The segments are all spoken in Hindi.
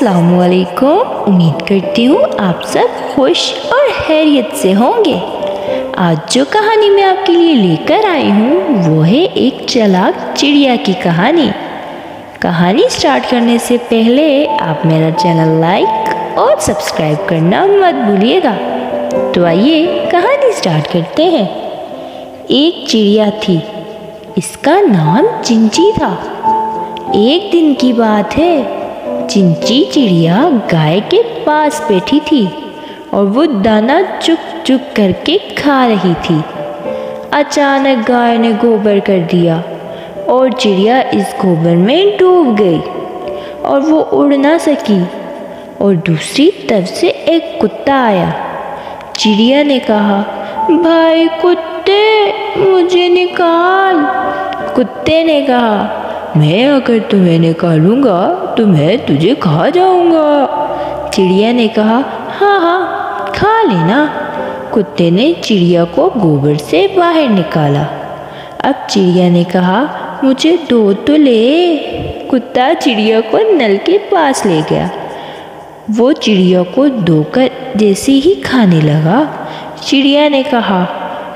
अस्सलाम वालेकुम। उम्मीद करती हूँ आप सब खुश और खैरियत से होंगे। आज जो कहानी मैं आपके लिए लेकर आई हूँ वो है एक चालाक चिड़िया की कहानी। कहानी स्टार्ट करने से पहले आप मेरा चैनल लाइक और सब्सक्राइब करना मत भूलिएगा। तो आइए कहानी स्टार्ट करते हैं। एक चिड़िया थी, इसका नाम चिंची था। एक दिन की बात है, चिंची चिड़िया गाय के पास बैठी थी और वो दाना चुग चुग करके खा रही थी। अचानक गाय ने गोबर कर दिया और चिड़िया इस गोबर में डूब गई और वो उड़ ना सकी। और दूसरी तरफ से एक कुत्ता आया। चिड़िया ने कहा, भाई कुत्ते, मुझे निकाल। कुत्ते ने कहा, मैं अगर तुम्हें निकालूंगा तो मैं तुझे खा जाऊंगा। चिड़िया ने कहा, हाँ हाँ खा लेना। कुत्ते ने चिड़िया को गोबर से बाहर निकाला। अब चिड़िया ने कहा, मुझे दो तो ले। कुत्ता चिड़िया को नल के पास ले गया। वो चिड़िया को धोकर जैसे ही खाने लगा, चिड़िया ने कहा,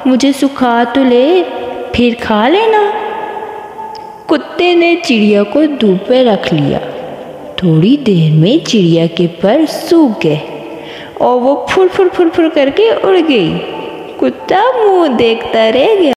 मुझे सुखा तो ले, फिर खा लेना। कुत्ते ने चिड़िया को धूप पे रख लिया। थोड़ी देर में चिड़िया के पर सूख गए और वो फुर फुर फुर फुर करके उड़ गई। कुत्ता मुंह देखता रह गया।